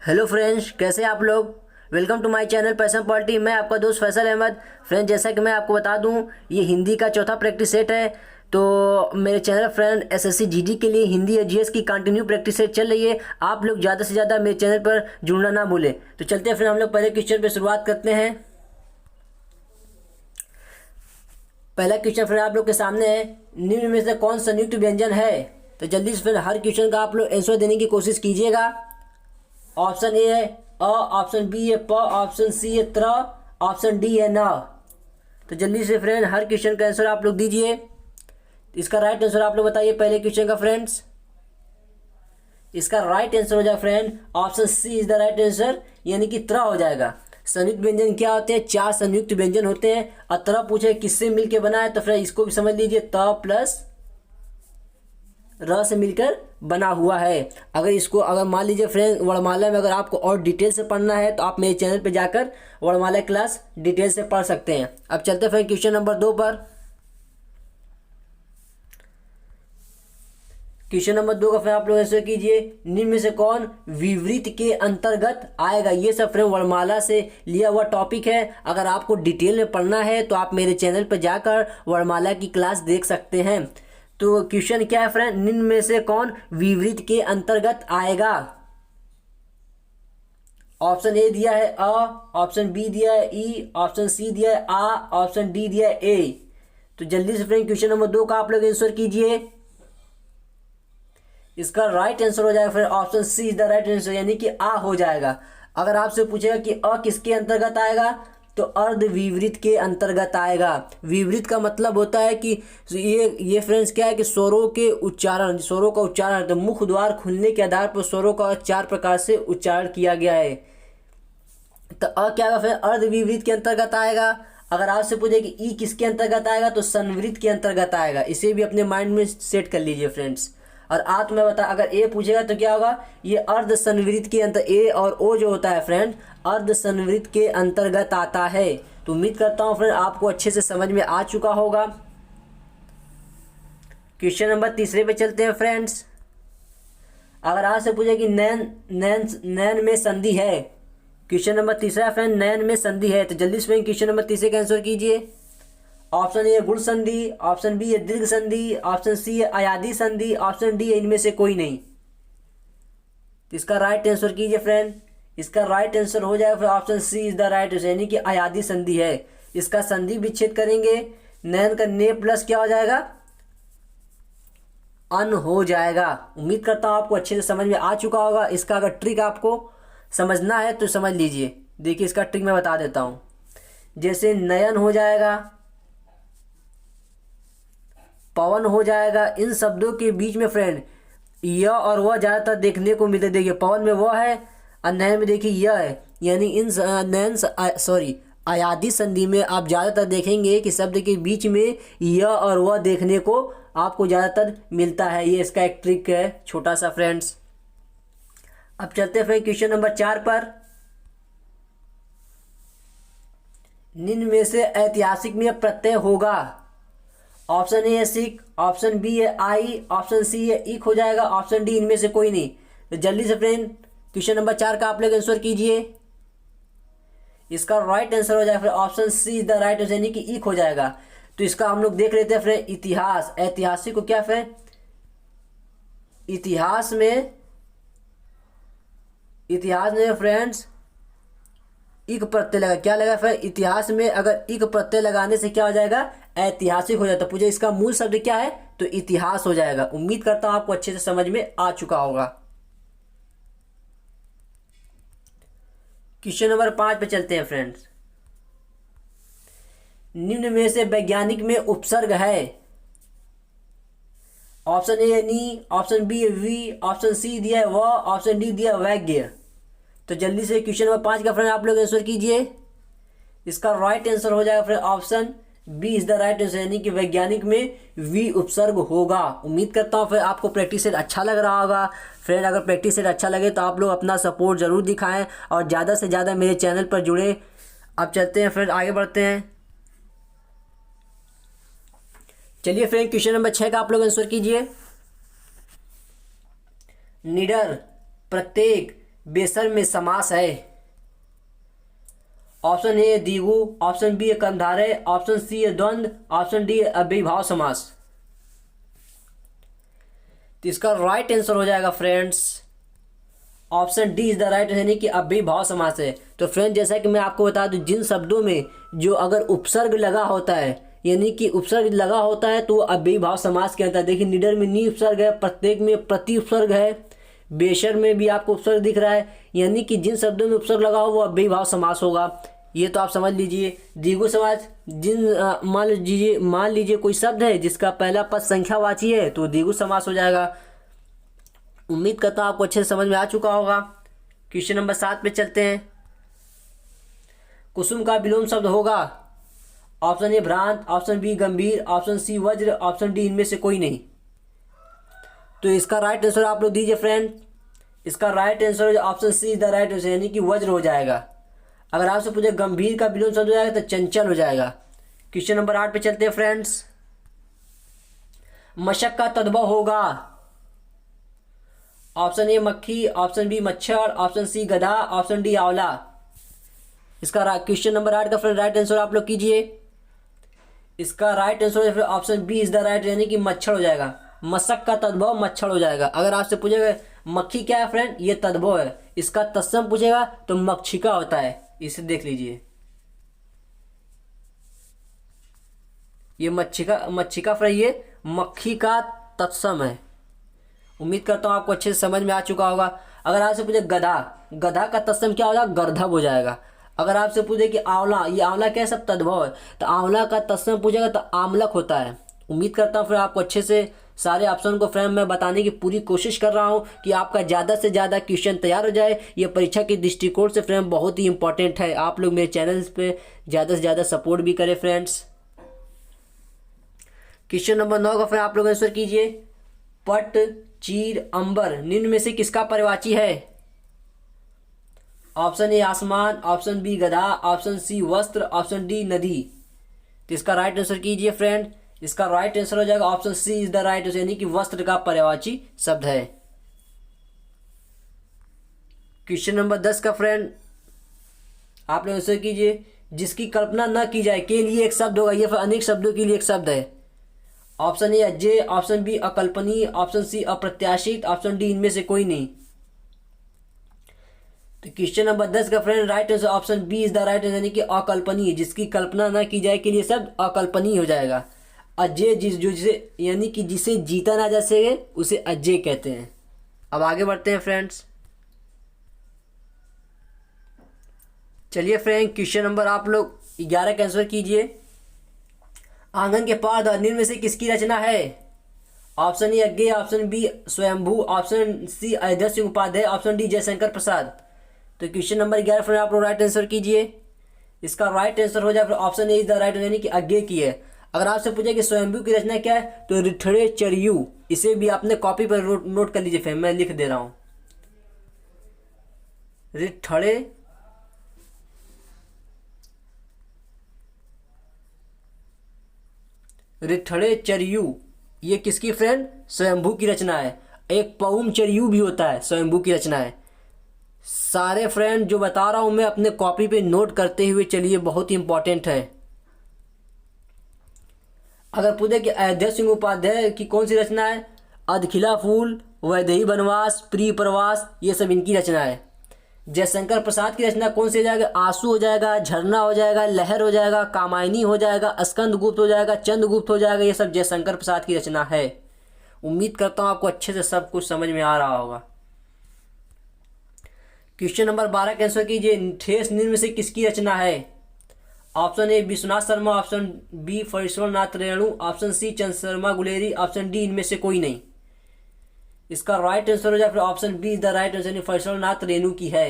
Hello friends, कैसे हैं आप लोग। Welcome to my channel passion polity. मैं आपका दोस्त फैसल अहमद। फ्रेंड, जैसा कि मैं आपको बता दूं, ये हिंदी का चौथा प्रैक्टिस सेट है। तो मेरे चैनल फ्रेंड एसएससी जीडी के लिए हिंदी या जीएस की कंटिन्यू प्रैक्टिस सेट चल रही है। आप लोग ज़्यादा से ज़्यादा मेरे चैनल पर जुड़ना ना भूलें। तो चलते हैं फिर हम लोग पहले क्वेश्चन पर शुरुआत करते हैं। पहला क्वेश्चन फिर आप लोग के सामने है, निम्न में से कौन संयुक्त व्यंजन है। तो जल्दी से फिर हर क्वेश्चन का आप लोग आंसर देने की कोशिश कीजिएगा। ऑप्शन ए है अ, ऑप्शन बी है प, ऑप्शन सी है त्र, ऑप्शन डी है न। तो जल्दी से फ्रेंड हर क्वेश्चन का आंसर आप लोग दीजिए। इसका राइट आंसर आप लोग बताइए पहले क्वेश्चन का फ्रेंड्स। इसका राइट आंसर हो जाएगा friend option C is the right answer, यानी कि त्र हो जाएगा। संयुक्त व्यंजन क्या होते हैं? चार संयुक्त व्यंजन होते हैं। और त्र पूछे किससे मिलके बना है, तो फ्रेंड इसको भी समझ लीजिए, त प्लस र से मिलकर बना हुआ है। अगर मान लीजिए फ्रेंड वर्णमाला में अगर आपको और डिटेल से पढ़ना है तो आप मेरे चैनल पे जाकर वर्णमाला क्लास डिटेल से पढ़ सकते हैं। अब चलते हैं फ्रेंड क्वेश्चन नंबर 2 पर। क्वेश्चन नंबर 2 का फिर आप लोग ऐसे कीजिए, निम्न में से कौन विवृत के अंतर्गत आएगा। ये सब फ्रेंड वर्णमाला से लिया हुआ टॉपिक है। अगर आपको डिटेल में पढ़ना है तो आप मेरे चैनल पर जाकर वर्णमाला की क्लास देख सकते हैं। तो क्वेश्चन क्या है फ्रेंड, निम्न में से कौन विवृत के अंतर्गत आएगा। ऑप्शन ए दिया है अ, ऑप्शन बी दिया है ई, ऑप्शन सी दिया है आ, ऑप्शन डी दिया है ए। तो जल्दी से फ्रेंड क्वेश्चन नंबर 2 का आप लोग आंसर कीजिए। इसका राइट आंसर हो जाएगा friend option C is the right answer, यानी कि आ हो जाएगा। अगर आपसे पूछेगा कि अ किसके अंतर्गत आएगा, तो अर्ध विवृत के अंतर्गत आएगा। विवृत का मतलब होता है कि ये फ्रेंड्स क्या है कि स्वरों के उच्चारण, स्वरों का उच्चारण, तो मुख द्वार खुलने के आधार पर स्वरों का 4 प्रकार से उच्चारण किया गया है। तो अ क्या होगा फिर अर्ध विवृत के अंतर्गत आएगा। अगर आपसे पूछे कि ई किसके अंतर्गत आएगा, तो संवृत के अंतर्गत आएगा। इसे भी अपने माइंड में सेट कर लीजिए फ्रेंड्स। और आ तो मैं बता, अगर ए पूछेगा तो क्या होगा, ये अर्ध संवृत के अंतर, ए और ओ जो होता है फ्रेंड अर्ध संवृत के अंतर्गत आता है। तो उम्मीद करता हूँ फ्रेंड आपको अच्छे से समझ में आ चुका होगा। क्वेश्चन नंबर 3 पे चलते हैं फ्रेंड्स। अगर आपसे पूछे कि नैन नैन नैन में संधि है, क्वेश्चन नंबर 3 फ्रेंड नैन में संधि है, तो जल्दी से क्वेश्चन नंबर 3 का आंसर कीजिए। ऑप्शन ए गुण संधि, ऑप्शन बी है दीर्घ संधि, ऑप्शन सी है अयादी संधि, ऑप्शन डी है इनमें से कोई नहीं। तो इसका राइट आंसर कीजिए फ्रेंड। इसका राइट आंसर हो जाएगा फिर option C is the right answer, यानी कि अयादी संधि है। इसका संधि विच्छेद करेंगे, नैन का ने प्लस क्या हो जाएगा, अन हो जाएगा। उम्मीद करता हूँ आपको अच्छे से समझ में आ चुका होगा। इसका अगर ट्रिक आपको समझना है तो समझ लीजिए। देखिए इसका ट्रिक मैं बता देता हूँ। जैसे नयन हो जाएगा, पवन हो जाएगा, इन शब्दों के बीच में फ्रेंड यह और वह ज़्यादातर देखने को मिलते। देखिए पवन में वह है और नयन में देखिए यह है, यानी इन अयादी संधि में आप ज़्यादातर देखेंगे कि शब्द के बीच में यह और वह देखने को आपको ज़्यादातर मिलता है। ये इसका एक ट्रिक है छोटा सा फ्रेंड्स। अब चलते हैं फ्रेंड क्वेश्चन नंबर 4 पर। निम्न में से ऐतिहासिक में प्रत्यय होगा। ऑप्शन ए है सिक, ऑप्शन बी है आई, ऑप्शन सी है इक हो जाएगा, ऑप्शन डी इनमें से कोई नहीं। तो जल्दी से फ्रेंड क्वेश्चन नंबर 4 का आप लोग आंसर कीजिए। इसका राइट आंसर हो जाएगा फिर option C is the right answer, यानी कि इक हो जाएगा। तो इसका हम लोग देख लेते हैं फ्रेंड इतिहास। ऐतिहासिक को क्या फ्रेंड, इतिहास में फ्रेंड्स इक प्रत्यय लगा, क्या लगा फिर इतिहास में अगर इक प्रत्यय लगाने से क्या हो जाएगा, ऐतिहासिक हो जाता है। पूछे इसका मूल शब्द क्या है, तो इतिहास हो जाएगा। उम्मीद करता हूं आपको अच्छे से समझ में आ चुका होगा। क्वेश्चन नंबर 5 पे चलते हैं फ्रेंड्स। निम्न में से वैज्ञानिक में उपसर्ग है। ऑप्शन ए है नी, ऑप्शन बी है वी, ऑप्शन सी दिया है व, ऑप्शन डी दिया वैज्ञ। तो जल्दी से क्वेश्चन नंबर 5 का फ्रेंड आप लोग आंसर कीजिए। इसका राइट आंसर हो जाएगा friend option B is the right answer, यानी कि वैज्ञानिक में वी उपसर्ग होगा। उम्मीद करता हूँ फिर आपको प्रैक्टिस सेट अच्छा लग रहा होगा। फ्रेंड अगर प्रैक्टिस सेट अच्छा लगे तो आप लोग अपना सपोर्ट जरूर दिखाएं और ज़्यादा से ज़्यादा मेरे चैनल पर जुड़े। अब चलते हैं फ्रेंड आगे बढ़ते हैं। चलिए फ्रेंड क्वेश्चन नंबर 6 का आप लोग आंसर कीजिए। निडर, प्रत्येक, बेसर में समास है? ऑप्शन ए द्विगु, ऑप्शन बी कर्मधारय, ऑप्शन सी द्वंद्व, ऑप्शन डी अव्ययीभाव समास। तो इसका राइट आंसर हो जाएगा friends option D is the right, यानी कि अव्ययीभाव समास है। तो फ्रेंड जैसा कि मैं आपको बता दूं, जिन शब्दों में जो अगर उपसर्ग लगा होता है, यानी कि उपसर्ग लगा होता है, तो वो अव्ययीभाव समास कहता है। देखिए निडर में नी उपसर्ग है, प्रत्येक में प्रति उपसर्ग है, बेशर में भी आपको उपसर्ग दिख रहा है, यानी कि जिन शब्दों में उपसर्ग लगा हो वो अव्ययीभाव समास होगा। ये तो आप समझ लीजिए। द्विगु समास, मान लीजिए कोई शब्द है जिसका पहला पद संख्यावाची है तो द्विगु समास हो जाएगा। उम्मीद करता हूँ आपको अच्छे से समझ में आ चुका होगा। क्वेश्चन नंबर 7 पे चलते हैं। कुसुम का विलोम शब्द होगा? ऑप्शन ए भ्रांत, ऑप्शन बी गंभीर, ऑप्शन सी वज्र, ऑप्शन डी इनमें से कोई नहीं। तो इसका राइट आंसर आप लोग दीजिए फ्रेंड। इसका right answer option C is the right answer, यानी कि वज्र हो जाएगा। अगर आपसे पूछे गंभीर का विलोम शब्द हो जाएगा तो चंचल हो जाएगा। क्वेश्चन नंबर 8 पे चलते हैं फ्रेंड्स। मशक का तद्भव होगा? ऑप्शन ए मक्खी, ऑप्शन बी मच्छर, ऑप्शन सी गधा, ऑप्शन डी आंवला। इसका क्वेश्चन नंबर 8 का फ्रेंड राइट आंसर आप लोग कीजिए। इसका right answer option B is the right, यानी कि मच्छर हो जाएगा। मशक का तद्भव मच्छर हो जाएगा। अगर आपसे पूछेगा मक्खी क्या है फ्रेंड, ये तद्भव है। इसका तत्सम पूछेगा तो मक्षिका होता है, इसे देख लीजिए। ये मक्षिका फ्रेंड, ये मक्खी का तत्सम है। उम्मीद करता हूँ आपको अच्छे से समझ में आ चुका होगा। अगर आपसे पूछे गधा, गधा का तत्सम क्या हो जाएगा? गर्दभ हो जाएगा। अगर आपसे पूछे कि आंवला, ये आंवला क्या है? सब तद्भव है, तो आंवला का तत्सम पूछेगा तो आमलक होता है। उम्मीद करता हूँ फिर आपको अच्छे से सारे ऑप्शन को फ्रेंड मैं बताने की पूरी कोशिश कर रहा हूँ कि आपका ज़्यादा से ज़्यादा क्वेश्चन तैयार हो जाए। ये परीक्षा के दृष्टिकोण से फ्रेंड बहुत ही इंपॉर्टेंट है। आप लोग मेरे चैनल पे ज़्यादा से ज़्यादा सपोर्ट भी करें फ्रेंड्स। क्वेश्चन नंबर 9 का फ्रेंड आप लोग आंसर कीजिए। पट, चीर, अंबर निम्न में से किसका पर्यायवाची है? ऑप्शन ए आसमान, ऑप्शन बी गधा, ऑप्शन सी वस्त्र, ऑप्शन डी नदी। तो इसका राइट आंसर कीजिए फ्रेंड। इसका राइट आंसर हो जाएगा option C is the right answer, यानी कि वस्त्र का पर्यायवाची शब्द है। क्वेश्चन नंबर 10 का फ्रेंड आप लोग आंसर कीजिए। जिसकी कल्पना न की जाए के लिए एक शब्द होगा, ये फिर अनेक शब्दों के लिए एक शब्द है। Option A Agyeya, option B अकल्पनीय, ऑप्शन सी अप्रत्याशित, ऑप्शन डी इनमें से कोई नहीं। तो क्वेश्चन नंबर 10 का friend right answer option B is the right answer, यानी कि अकल्पनीय। जिसकी कल्पना न की जाए के लिए शब्द अकल्पनीय हो जाएगा। अजय जिसे यानी कि जिसे जीता ना जा सके उसे अजय कहते हैं। अब आगे बढ़ते हैं फ्रेंड्स। चलिए फ्रेंड क्वेश्चन नंबर आप लोग 11 का आंसर कीजिए। आंगन के पाद निम्न में से किसकी रचना है? Option A Agyeya, option B Swayambhu, option C Ayodhya Singh Upadhyay, option D Jaishankar Prasad. तो क्वेश्चन नंबर 11 फ्रेंड आप लोग राइट आंसर कीजिए। इसका राइट आंसर हो जाए option A is the right, यानी कि अज्ञेय की है। अगर आपसे पूछे कि स्वयंभू की रचना क्या है तो रिठड़े चरियू, इसे भी आपने कॉपी पर नोट कर लीजिए फ्रेंड, मैं लिख दे रहा हूं। रिठड़े चरियू ये किसकी फ्रेंड? स्वयंभू की रचना है। एक पौम चरियू भी होता है, स्वयंभू की रचना है। सारे फ्रेंड जो बता रहा हूं मैं अपने कॉपी पे नोट करते हुए चलिए, बहुत ही इंपॉर्टेंट है। अगर पूछे कि अयोध्या सिंह उपाध्याय की कौन सी रचना है? अधखिला फूल, वैदेही वनवास, प्रिय प्रवास, ये सब इनकी रचना है। जयशंकर प्रसाद की रचना कौन सी हो जाएगा? आंसू हो जाएगा, झरना हो जाएगा, लहर हो जाएगा, कामायनी हो जाएगा, स्कंद गुप्त हो जाएगा, चंद्रगुप्त हो जाएगा। ये सब जयशंकर प्रसाद की रचना है। उम्मीद करता हूँ आपको अच्छे से सब कुछ समझ में आ रहा होगा। क्वेश्चन नंबर 12 का आंसर कीजिए। ठेस निम्न में से किसकी रचना है? Option A Vishwanath Sharma, option B Phanishwar Nath Renu, option C Chand Sharma Guleri, option D इनमें से कोई नहीं। इसका राइट आंसर हो जाए फिर option B is the right answer, Phanishwar Nath Renu की है।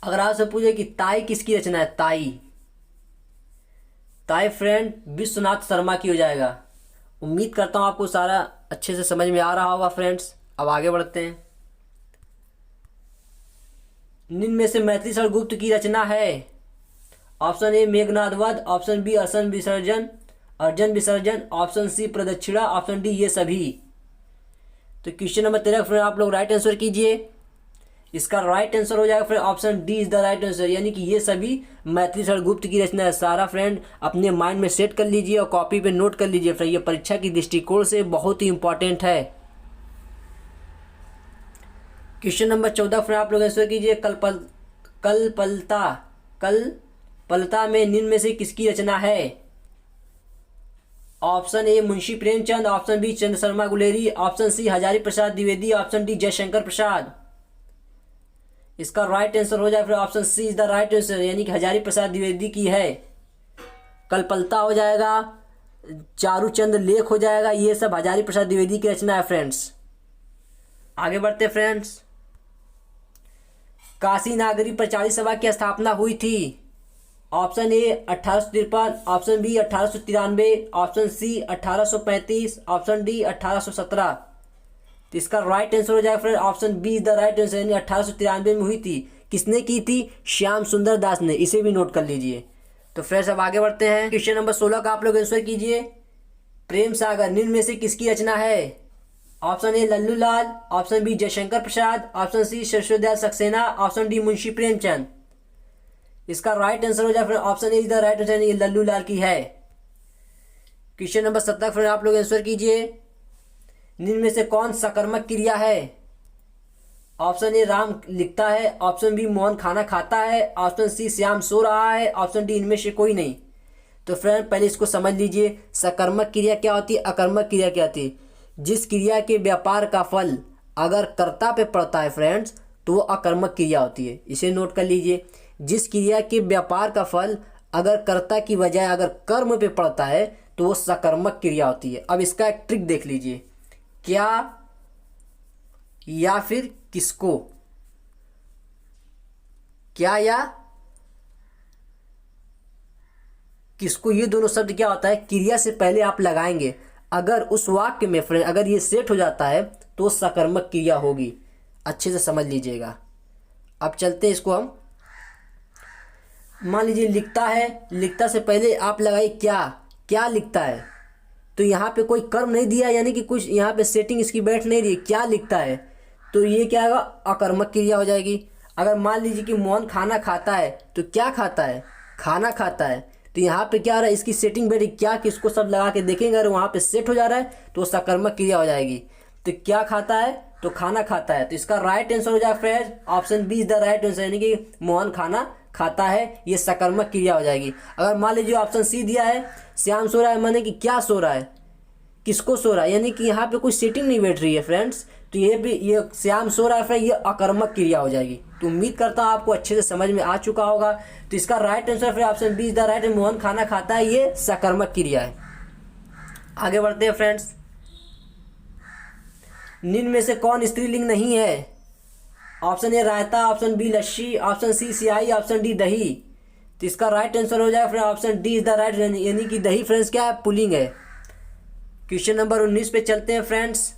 अगर आपसे पूछे कि ताई किसकी रचना है? ताई फ्रेंड विश्वनाथ शर्मा की हो जाएगा। उम्मीद करता हूं आपको सारा अच्छे से समझ में आ रहा होगा फ्रेंड्स। अब आगे बढ़ते हैं। निम्न में से मैथिली शरण गुप्त की रचना है? ऑप्शन ए मेघनाद वध, ऑप्शन बी अर्जन विसर्जन, ऑप्शन सी प्रदक्षिणा, ऑप्शन डी ये सभी। तो क्वेश्चन नंबर 13 फ्रेंड आप लोग राइट आंसर कीजिए। इसका राइट आंसर हो जाएगा friend option D is the right answer, यानी कि ये सभी मैथिली शरण गुप्त की रचना है। सारा फ्रेंड अपने माइंड में सेट कर लीजिए और कॉपी पे नोट कर लीजिए फ्रेंड, ये परीक्षा की दृष्टिकोण से बहुत ही इंपॉर्टेंट है। क्वेश्चन नंबर 14 फ्रेंड आप लोग आंसर कीजिए। कल्पलता में निम्न में से किसकी रचना है? Option A Munshi Premchand, option B Chandra Sharma Guleri, option C Hazari Prasad Dwivedi, option D Jaishankar Prasad. इसका राइट आंसर हो जाए फिर option C is the right answer, यानी कि हजारी प्रसाद द्विवेदी की है। कल्पलता हो जाएगा, चारूचंद लेख हो जाएगा, ये सब हजारी प्रसाद द्विवेदी की रचना है फ्रेंड्स। आगे बढ़ते फ्रेंड्स। काशी नागरी प्रचारित सभा की स्थापना हुई थी? Option A 1853, option B 1893, option C 1835, option D 1817। तो इसका राइट आंसर हो जाएगा friend option B the right answer, यानी 1893 में हुई थी। किसने की थी? श्याम सुंदर दास ने, इसे भी नोट कर लीजिए। तो फ्रेंड्स अब आगे बढ़ते हैं। क्वेश्चन नंबर 16 का आप लोग आंसर कीजिए। प्रेम सागर निम्न में से किसकी रचना है? Option A Lallu Lal, option B Jaishankar Prasad, option C Shashidayal Saxena, option D Munshi Premchand. इसका राइट आंसर हो जाए friend option A the right answer, ये लल्लू लाल की है। क्वेश्चन नंबर 17 फ्रेंड आप लोग आंसर कीजिए। निम्न में से कौन सकर्मक क्रिया है? ऑप्शन ए राम लिखता है, ऑप्शन बी मोहन खाना खाता है, ऑप्शन सी श्याम सो रहा है, ऑप्शन डी इनमें से कोई नहीं। तो फ्रेंड पहले इसको समझ लीजिए, सकर्मक क्रिया क्या होती है, अकर्मक क्रिया क्या होती है। जिस क्रिया के व्यापार का फल अगर कर्ता पे पड़ता है फ्रेंड्स तो वो अकर्मक क्रिया होती है, इसे नोट कर लीजिए। जिस क्रिया के व्यापार का फल अगर कर्ता की बजाय अगर कर्म पे पड़ता है तो वो सकर्मक क्रिया होती है। अब इसका एक ट्रिक देख लीजिए, क्या या फिर किसको, क्या या किसको, ये दोनों शब्द क्या होता है, क्रिया से पहले आप लगाएंगे। अगर उस वाक्य में फ्रेंड अगर ये सेट हो जाता है तो सकर्मक क्रिया होगी, अच्छे से समझ लीजिएगा। अब चलते हैं इसको हम। मान लीजिए लिखता है, लिखता से पहले आप लगाइए क्या, क्या लिखता है, तो यहाँ पे कोई कर्म नहीं दिया, यानी कि कुछ यहाँ पे सेटिंग इसकी बैठ नहीं रही, क्या लिखता है, तो ये क्या होगा, अकर्मक क्रिया हो जाएगी। अगर मान लीजिए कि मोहन खाना खाता है, तो क्या खाता है, खाना खाता है, तो यहाँ पे क्या हो रहा है, इसकी सेटिंग बैठी, क्या किसको सब लगा के देखेंगे, अगर वहाँ पे सेट हो जा रहा है तो सकर्मक क्रिया हो जाएगी। तो क्या खाता है, तो खाना खाता है, तो इसका राइट आंसर हो जाएगा friend option B is the right answer, यानी कि मोहन खाना खाता है, ये सकर्मक क्रिया हो जाएगी। अगर मान लीजिए ऑप्शन सी दिया है श्याम सो रहा है, माने कि क्या सो रहा है, किसको सो रहा है, यानी कि यहाँ पे कोई सेटिंग नहीं बैठ रही है फ्रेंड्स, तो ये भी ये श्याम सो रहा है फ्रेंड, ये अकर्मक क्रिया हो जाएगी। तो उम्मीद करता हूँ आपको अच्छे से समझ में आ चुका होगा। तो इसका राइट आंसर फिर option B is the right, Mohan खाना खाता है, ये सकर्मक क्रिया है। आगे बढ़ते हैं फ्रेंड्स। निम्न में से कौन स्त्रीलिंग नहीं है? Option A raita, option B lassi, option C सियाही, ऑप्शन डी दही। तो इसका राइट आंसर हो जाएगा friend option D is the right, यानी कि दही फ्रेंड्स क्या है, पुल्लिंग है। क्वेश्चन नंबर 19 पे चलते हैं फ्रेंड्स।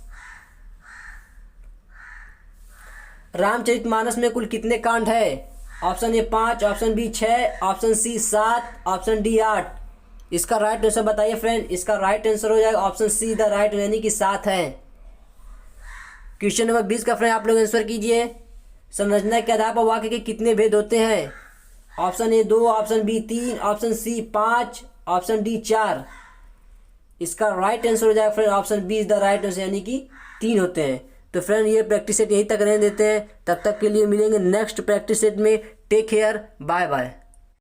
रामचरितमानस में कुल कितने कांड है? Option A 5, option B 6, option C 7, option D 8। इसका राइट आंसर बताइए फ्रेंड। इसका राइट आंसर हो जाएगा ऑप्शन सी द राइट, यानी कि 7 है। क्वेश्चन नंबर 20 का फ्रेंड आप लोग आंसर कीजिए। संरचना के आधार पर वाक्य के कितने भेद होते हैं? Option A 2, option B 3, option C 5, option D 4। इसका राइट आंसर हो जाएगा friend option B is the right answer, यानी कि 3 होते हैं। तो फ्रेंड ये प्रैक्टिस सेट यहीं तक रहने देते हैं, तब तक के लिए मिलेंगे नेक्स्ट प्रैक्टिस सेट में। Take care, bye bye.